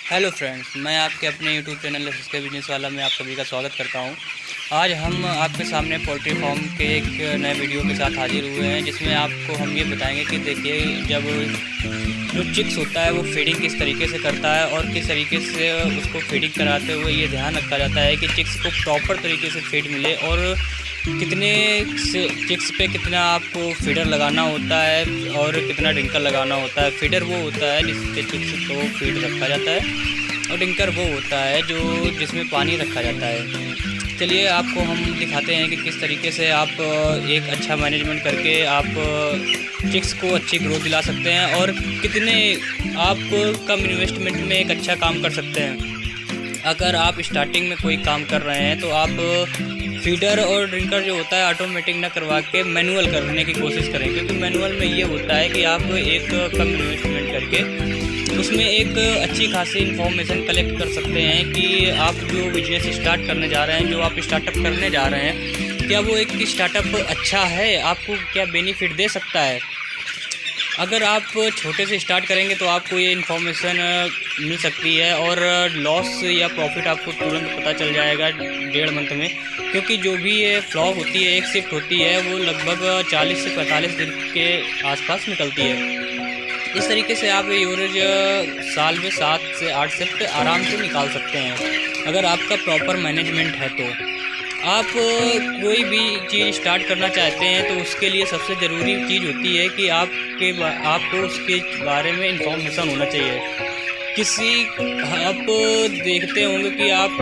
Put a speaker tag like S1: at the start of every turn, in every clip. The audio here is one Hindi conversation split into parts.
S1: हेलो फ्रेंड्स, मैं आपके अपने यूट्यूब चैनल एसएसके बिजनेस वाला में आप सभी का स्वागत करता हूं। आज हम आपके सामने पोल्ट्री फार्म के एक नए वीडियो के साथ हाजिर हुए हैं, जिसमें आपको हम ये बताएंगे कि देखिए, जब जो चिक्स होता है वो फीडिंग किस तरीके से करता है और किस तरीके से उसको फीडिंग कराते हुए ये ध्यान रखा जाता है कि चिक्स को प्रॉपर तरीके से फीड मिले और कितने चिक्स पे कितना आपको फीडर लगाना होता है और कितना ड्रिंकर लगाना होता है। फीडर वो होता है जिससे चिक्स को फीड रखा जाता है और ड्रिंकर वो होता है जिसमें पानी रखा जाता है। चलिए आपको हम दिखाते हैं कि किस तरीके से आप एक अच्छा मैनेजमेंट करके आप चिक्स को अच्छी ग्रोथ दिला सकते हैं और कितने आप कम इन्वेस्टमेंट में एक अच्छा काम कर सकते हैं। अगर आप स्टार्टिंग में कोई काम कर रहे हैं तो आप फीडर और ड्रिंकर जो होता है ऑटोमेटिक ना करवा के मैनुअल करने की कोशिश करें, क्योंकि मैनुअल में ये होता है कि आप एक कम इन्वेस्टमेंट करके उसमें एक अच्छी खासी इन्फॉर्मेशन कलेक्ट कर सकते हैं कि आप जो बिजनेस स्टार्ट करने जा रहे हैं, जो आप स्टार्टअप करने जा रहे हैं, क्या वो एक स्टार्टअप अच्छा है, आपको क्या बेनिफिट दे सकता है। अगर आप छोटे से स्टार्ट करेंगे तो आपको ये इन्फॉर्मेशन मिल सकती है और लॉस या प्रॉफिट आपको तुरंत पता चल जाएगा 1.5 मंथ में, क्योंकि जो भी ये फ्लॉक होती है, एक शिफ्ट होती है, वो लगभग 40 से 45 दिन के आसपास निकलती है। इस तरीके से आप एवरेज साल में 7 से 8 शिफ्ट आराम से निकाल सकते हैं अगर आपका प्रॉपर मैनेजमेंट है। तो आप कोई भी चीज़ स्टार्ट करना चाहते हैं तो उसके लिए सबसे ज़रूरी चीज़ होती है कि आपको उसके बारे में इंफॉर्मेशन होना चाहिए। आप देखते होंगे कि आप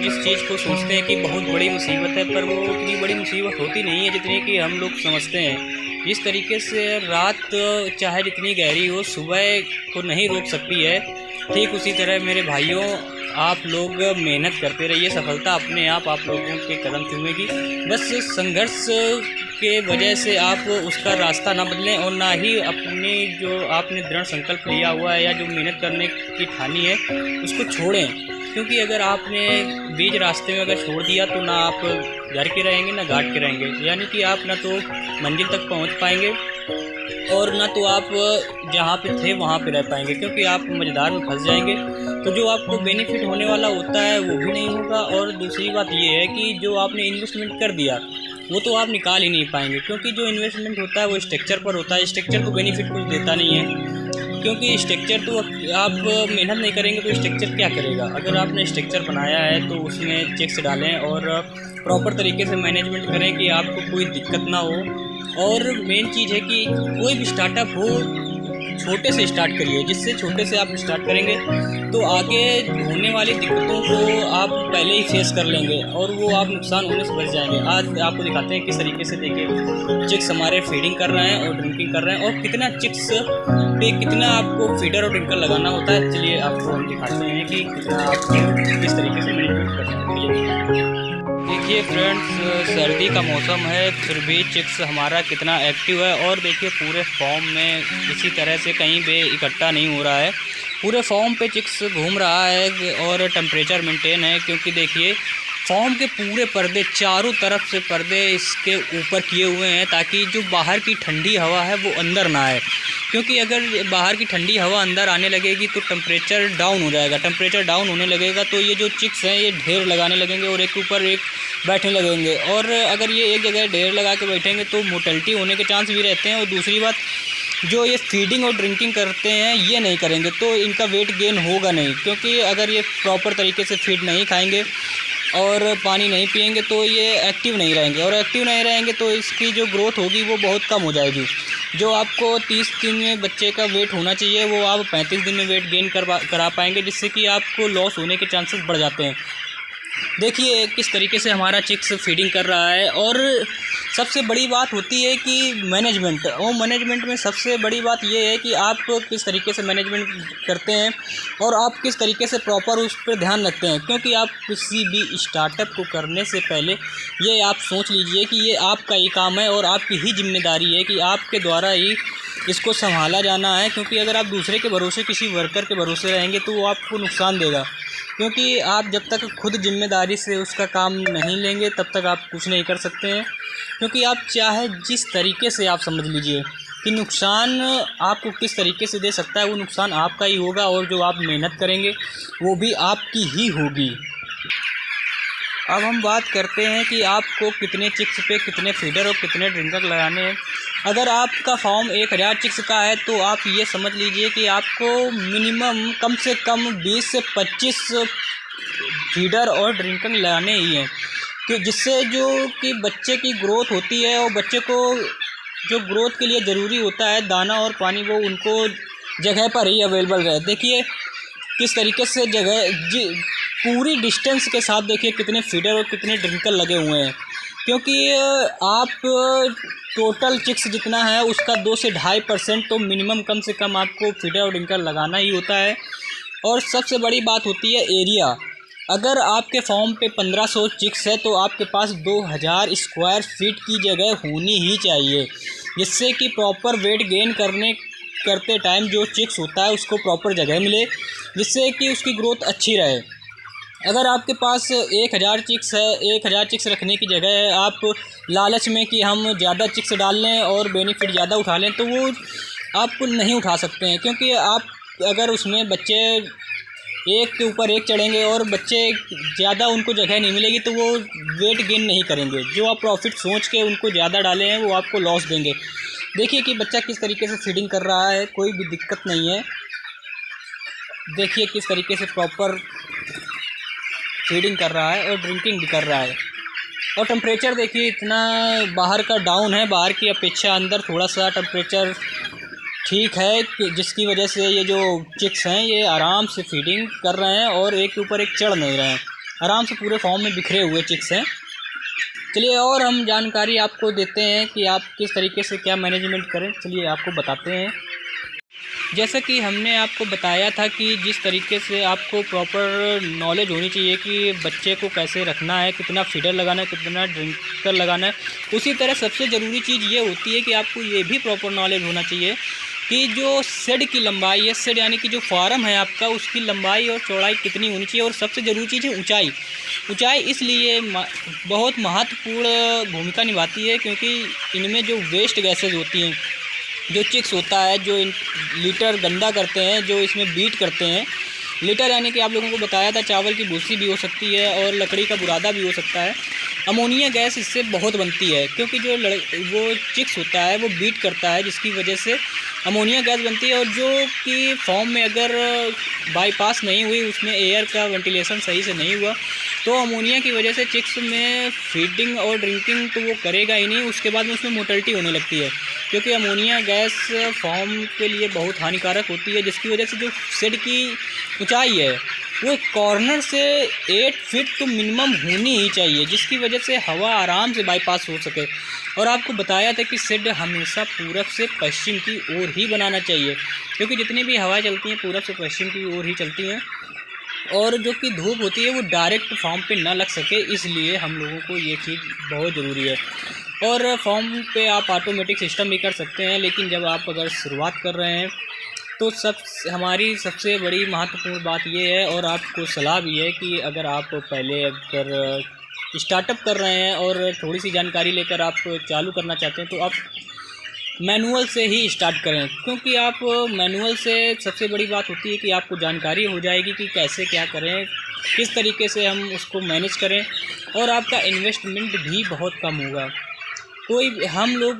S1: जिस चीज़ को सोचते हैं कि बहुत बड़ी मुसीबत है, पर वो उतनी बड़ी मुसीबत होती नहीं है जितनी कि हम लोग समझते हैं। जिस तरीके से रात चाहे जितनी गहरी हो, सुबह को नहीं रोक सकती है, ठीक उसी तरह मेरे भाइयों, आप लोग मेहनत करते रहिए, सफलता अपने आप लोगों के कदम चूमेगी। बस संघर्ष के वजह से आप उसका रास्ता ना बदलें और ना ही अपने जो आपने दृढ़ संकल्प लिया हुआ है या जो मेहनत करने की ठानी है उसको छोड़ें, क्योंकि अगर आपने बीच रास्ते में अगर छोड़ दिया तो ना आप घर के रहेंगे ना घाट के रहेंगे, यानी कि आप ना तो मंजिल तक पहुंच पाएंगे और ना तो आप जहाँ पे थे वहाँ पे रह पाएंगे, क्योंकि आप मझधार में फंस जाएंगे। तो जो आपको बेनिफिट होने वाला होता है वो भी नहीं होगा, और दूसरी बात ये है कि जो आपने इन्वेस्टमेंट कर दिया वो तो आप निकाल ही नहीं पाएंगे, क्योंकि जो इन्वेस्टमेंट होता है वो स्ट्रक्चर पर होता है। स्ट्रक्चर तो बेनिफिट कुछ देता नहीं है, क्योंकि स्ट्रक्चर तो आप मेहनत नहीं करेंगे तो स्ट्रक्चर क्या करेगा। अगर आपने स्ट्रक्चर बनाया है तो उसमें चेक्स डालें और प्रॉपर तरीके से मैनेजमेंट करें कि आपको कोई दिक्कत ना हो। और मेन चीज़ है कि कोई भी स्टार्टअप हो, छोटे से स्टार्ट करिए, जिससे छोटे से आप स्टार्ट करेंगे तो आगे होने वाली दिक्कतों को आप पहले ही फेस कर लेंगे और वो आप नुकसान होने से बच जाएंगे। आज आपको दिखाते हैं किस तरीके से, देखिए, चिक्स हमारे फीडिंग कर रहे हैं और ड्रिंकिंग कर रहे हैं और कितना चिक्स पे कितना आपको फीडर और ड्रिंकर लगाना होता है। चलिए आपको हम दिखाते हैं कि कितना आपको किस तरीके से मैनेजमेंट करना है। देखिए फ्रेंड्स, सर्दी का मौसम है फिर भी चिक्स हमारा कितना एक्टिव है, और देखिए पूरे फॉर्म में इसी तरह से कहीं भी इकट्ठा नहीं हो रहा है, पूरे फॉर्म पे चिक्स घूम रहा है और टेम्परेचर मेंटेन है। क्योंकि देखिए फॉर्म के पूरे पर्दे, चारों तरफ से पर्दे इसके ऊपर किए हुए हैं ताकि जो बाहर की ठंडी हवा है वो अंदर ना आए, क्योंकि अगर बाहर की ठंडी हवा अंदर आने लगेगी तो टेम्परेचर डाउन हो जाएगा। टेम्परेचर डाउन होने लगेगा तो ये जो चिक्स हैं ये ढेर लगाने लगेंगे और एक ऊपर एक बैठने लगेंगे, और अगर ये एक जगह ढेर लगा के बैठेंगे तो मोर्टेलिटी होने के चांस भी रहते हैं। और दूसरी बात, जो ये फीडिंग और ड्रिंकिंग करते हैं ये नहीं करेंगे तो इनका वेट गेन होगा नहीं, क्योंकि अगर ये प्रॉपर तरीके से फीड नहीं खाएंगे और पानी नहीं पिएंगे तो ये एक्टिव नहीं रहेंगे, और एक्टिव नहीं रहेंगे तो इसकी जो ग्रोथ होगी वो बहुत कम हो जाएगी। जो आपको 30 दिन में बच्चे का वेट होना चाहिए वो आप 35 दिन में वेट गेन करा पाएंगे, जिससे कि आपको लॉस होने के चांसेस बढ़ जाते हैं। देखिए किस तरीके से हमारा चिक्स फीडिंग कर रहा है। और सबसे बड़ी बात होती है कि मैनेजमेंट, और मैनेजमेंट में सबसे बड़ी बात ये है कि आप किस तरीके से मैनेजमेंट करते हैं और आप किस तरीके से प्रॉपर उस पर ध्यान रखते हैं। क्योंकि आप किसी भी स्टार्टअप को करने से पहले ये आप सोच लीजिए कि ये आपका ही काम है और आपकी ही जिम्मेदारी है कि आपके द्वारा ही इसको संभाला जाना है। क्योंकि अगर आप दूसरे के भरोसे, किसी वर्कर के भरोसे रहेंगे तो वो आपको नुकसान देगा, क्योंकि आप जब तक खुद जिम्मेदारी से उसका काम नहीं लेंगे तब तक आप कुछ नहीं कर सकते हैं। क्योंकि आप चाहे जिस तरीके से आप समझ लीजिए कि नुकसान आपको किस तरीके से दे सकता है। वो नुकसान आपका ही होगा और जो आप मेहनत करेंगे वो भी आपकी ही होगी। अब हम बात करते हैं कि आपको कितने चिक्स पे कितने फीडर और कितने ड्रिंकर लगाने हैं। अगर आपका फार्म 1000 चिक्स का है तो आप ये समझ लीजिए कि आपको मिनिमम कम से कम 20 से 25 फीडर और ड्रिंकर लगाने ही हैं, कि जिससे जो कि बच्चे की ग्रोथ होती है और बच्चे को जो ग्रोथ के लिए ज़रूरी होता है दाना और पानी, वो उनको जगह पर ही अवेलेबल रहे। देखिए किस तरीके से पूरी डिस्टेंस के साथ देखिए कितने फीडर और कितने ड्रिंकर लगे हुए हैं, क्योंकि आप टोटल चिक्स जितना है उसका 2 से 2.5% तो मिनिमम कम से कम आपको फीडर और ड्रिंकर लगाना ही होता है। और सबसे बड़ी बात होती है एरिया। अगर आपके फार्म पे 1500 चिक्स है तो आपके पास 2000 स्क्वायर फीट की जगह होनी ही चाहिए, जिससे कि प्रॉपर वेट गेन करते टाइम जो चिक्स होता है उसको प्रॉपर जगह मिले, जिससे कि उसकी ग्रोथ अच्छी रहे। अगर आपके पास 1000 चिक्स है, 1000 चिक्स रखने की जगह है, आप लालच में कि हम ज़्यादा चिक्स डाल लें और बेनिफिट ज़्यादा उठा लें, तो वो आप नहीं उठा सकते हैं। क्योंकि आप अगर उसमें बच्चे एक के ऊपर एक चढ़ेंगे और बच्चे ज़्यादा उनको जगह नहीं मिलेगी तो वो वेट गेन नहीं करेंगे। जो आप प्रॉफिट सोच के उनको ज़्यादा डाले हैं वो आपको लॉस देंगे। देखिए कि बच्चा किस तरीके से फीडिंग कर रहा है, कोई भी दिक्कत नहीं है। देखिए किस तरीके से प्रॉपर फीडिंग कर रहा है और ड्रिंकिंग भी कर रहा है। और टेम्परेचर देखिए इतना बाहर का डाउन है, बाहर की अपेक्षा अंदर थोड़ा सा टेम्परेचर ठीक है, कि जिसकी वजह से ये जो चिक्स हैं ये आराम से फीडिंग कर रहे हैं और एक के ऊपर एक चढ़ नहीं रहे हैं, आराम से पूरे फॉर्म में बिखरे हुए चिक्स हैं। चलिए और हम जानकारी आपको देते हैं कि आप किस तरीके से क्या मैनेजमेंट करें। चलिए आपको बताते हैं। जैसा कि हमने आपको बताया था कि जिस तरीके से आपको प्रॉपर नॉलेज होनी चाहिए कि बच्चे को कैसे रखना है, कितना फीडर लगाना है, कितना ड्रिंकर लगाना है, उसी तरह सबसे ज़रूरी चीज़ ये होती है कि आपको ये भी प्रॉपर नॉलेज होना चाहिए कि जो शेड की लंबाई है, शेड यानी कि जो फार्म है आपका, उसकी लंबाई और चौड़ाई कितनी होनी चाहिए। और सबसे ज़रूरी चीज़ है ऊंचाई। ऊंचाई इसलिए बहुत महत्वपूर्ण भूमिका निभाती है क्योंकि इनमें जो वेस्ट गैसेज होती हैं, जो चिक्स होता है, जो लीटर गंदा करते हैं, जो इसमें बीट करते हैं, लीटर यानी कि आप लोगों को बताया था चावल की भूसी भी हो सकती है और लकड़ी का बुरादा भी हो सकता है। अमोनिया गैस इससे बहुत बनती है क्योंकि जो वो चिक्स होता है वो बीट करता है, जिसकी वजह से अमोनिया गैस बनती है। और जो कि फॉर्म में अगर बाईपास नहीं हुई, उसमें एयर का वेंटिलेशन सही से नहीं हुआ, तो अमोनिया की वजह से चिक्स में फीडिंग और ड्रिंकिंग तो वो करेगा ही नहीं। उसके बाद में उसमें मोर्टेलिटी होने लगती है क्योंकि अमोनिया गैस फॉर्म के लिए बहुत हानिकारक होती है, जिसकी वजह से जो शेड की ऊंचाई है वो कॉर्नर से 8 फीट तो मिनिमम होनी ही चाहिए, जिसकी वजह से हवा आराम से बाईपास हो सके। और आपको बताया था कि शेड हमेशा पूरब से पश्चिम की ओर ही बनाना चाहिए क्योंकि जितनी भी हवाएं चलती हैं पूरब से पश्चिम की ओर ही चलती हैं और जो कि धूप होती है वो डायरेक्ट फॉर्म पे ना लग सके, इसलिए हम लोगों को ये चीज़ बहुत ज़रूरी है। और फॉर्म पे आप ऑटोमेटिक सिस्टम भी कर सकते हैं, लेकिन जब आप अगर शुरुआत कर रहे हैं तो हमारी सबसे बड़ी महत्वपूर्ण बात ये है और आपको सलाह भी है कि अगर आप पहले अगर स्टार्टअप कर रहे हैं और थोड़ी सी जानकारी लेकर आप चालू करना चाहते हैं तो आप मैनुअल से ही स्टार्ट करें, क्योंकि आप मैनुअल से सबसे बड़ी बात होती है कि आपको जानकारी हो जाएगी कि कैसे क्या करें, किस तरीके से हम उसको मैनेज करें और आपका इन्वेस्टमेंट भी बहुत कम होगा। हम लोग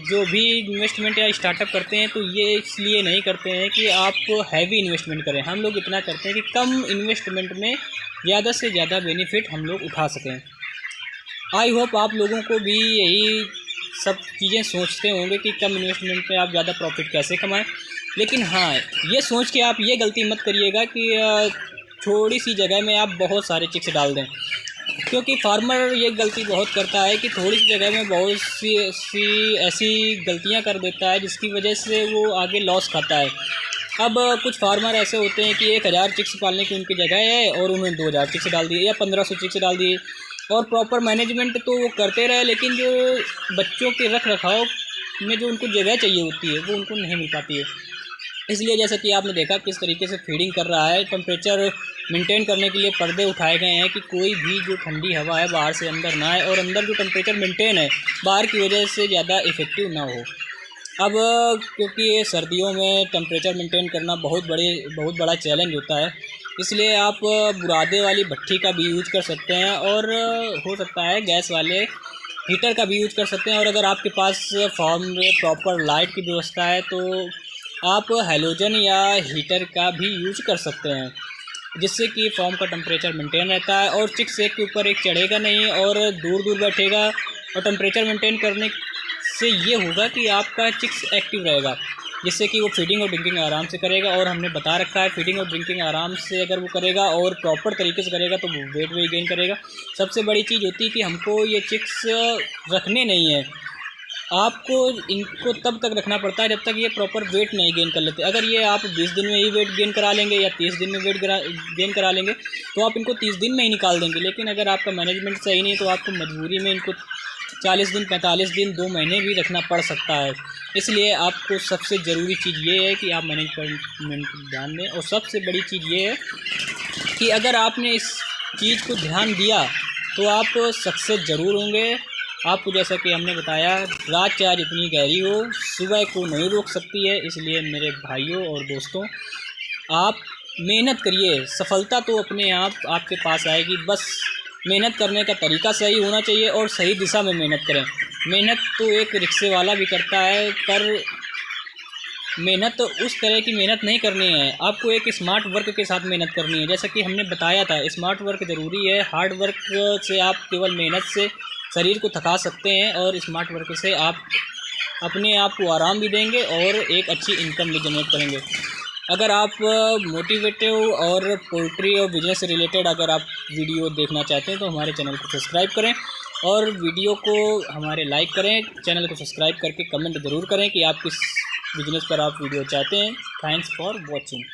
S1: जो भी इन्वेस्टमेंट या स्टार्टअप करते हैं तो ये इसलिए नहीं करते हैं कि आप हैवी इन्वेस्टमेंट करें, हम लोग इतना करते हैं कि कम इन्वेस्टमेंट में ज़्यादा से ज़्यादा बेनिफिट हम लोग उठा सकें। आई होप आप लोगों को भी यही सब चीज़ें सोचते होंगे कि कम इन्वेस्टमेंट में आप ज़्यादा प्रॉफिट कैसे कमाएं। लेकिन हाँ, ये सोच के आप ये गलती मत करिएगा कि थोड़ी सी जगह में आप बहुत सारे चिक्स डाल दें, क्योंकि फार्मर ये गलती बहुत करता है कि थोड़ी सी जगह में बहुत सी ऐसी गलतियां कर देता है जिसकी वजह से वो आगे लॉस खाता है। अब कुछ फार्मर ऐसे होते हैं कि 1000 चिक्स पालने की उनकी जगह है और उन्होंने 2000 चिक्स डाल दिए या 1500 चिक्स डाल दिए और प्रॉपर मैनेजमेंट तो वो करते रहे, लेकिन जो बच्चों के रख रखाव में जो उनको जगह चाहिए होती है वो उनको नहीं मिल पाती है। इसलिए जैसा कि आपने देखा किस तरीके से फीडिंग कर रहा है, टेम्परेचर मेंटेन करने के लिए पर्दे उठाए गए हैं कि कोई भी जो ठंडी हवा है बाहर से अंदर ना आए और अंदर जो टेम्परेचर मेंटेन है बाहर की वजह से ज़्यादा इफ़ेक्टिव ना हो। अब क्योंकि ये सर्दियों में टेम्परेचर मेंटेन करना बहुत बड़ा चैलेंज होता है, इसलिए आप बुरादे वाली भट्ठी का भी यूज कर सकते हैं और हो सकता है गैस वाले हीटर का भी यूज कर सकते हैं। और अगर आपके पास फार्म में प्रॉपर लाइट की व्यवस्था है तो आप हैलोजन या हीटर का भी यूज कर सकते हैं, जिससे कि फार्म का टेम्परेचर मेंटेन रहता है और चिक्स एक के ऊपर एक चढ़ेगा नहीं और दूर दूर बैठेगा। और टेम्परेचर मेंटेन करने से ये होगा कि आपका चिक्स एक्टिव रहेगा, जिससे कि वो फीडिंग और ड्रिंकिंग आराम से करेगा। और हमने बता रखा है फीडिंग और ड्रिंकिंग आराम से अगर वो करेगा और प्रॉपर तरीके से करेगा तो वो वेट भी गेन करेगा। सबसे बड़ी चीज़ होती है कि हमको ये चिक्स रखने नहीं है, आपको इनको तब तक रखना पड़ता है जब तक ये प्रॉपर वेट नहीं गेन कर लेते। अगर ये आप 20 दिन में ही वेट गेन करा लेंगे या 30 दिन में वेट गेन करा लेंगे तो आप इनको 30 दिन में ही निकाल देंगे। लेकिन अगर आपका मैनेजमेंट सही नहीं तो आपको मजबूरी में इनको 40 दिन, 45 दिन, 2 महीने भी रखना पड़ सकता है। इसलिए आपको सबसे ज़रूरी चीज़ ये है कि आप मैनेजमेंट ध्यान दें। और सबसे बड़ी चीज़ ये है कि अगर आपने इस चीज़ को ध्यान दिया तो आप सक्सेस ज़रूर होंगे। आपको जैसा कि हमने बताया, रात चाहे जितनी गहरी हो सुबह को नहीं रोक सकती है। इसलिए मेरे भाइयों और दोस्तों, आप मेहनत करिए, सफलता तो अपने आप आपके पास आएगी। बस मेहनत करने का तरीका सही होना चाहिए और सही दिशा में मेहनत करें। मेहनत तो एक रिक्शे वाला भी करता है, पर मेहनत तो उस तरह की मेहनत नहीं करनी है, आपको एक स्मार्ट वर्क के साथ मेहनत करनी है। जैसा कि हमने बताया था, स्मार्ट वर्क ज़रूरी है। हार्ड वर्क से आप केवल मेहनत से शरीर को थका सकते हैं और स्मार्ट वर्क से आप अपने आप को आराम भी देंगे और एक अच्छी इनकम भी जनरेट करेंगे। अगर आप मोटिवेटिव और पोल्ट्री और बिजनेस से रिलेटेड अगर आप वीडियो देखना चाहते हैं तो हमारे चैनल को सब्सक्राइब करें और वीडियो को हमारे लाइक करें। चैनल को सब्सक्राइब करके कमेंट ज़रूर करें कि आप किस बिजनेस पर आप वीडियो चाहते हैं। Thanks for watching.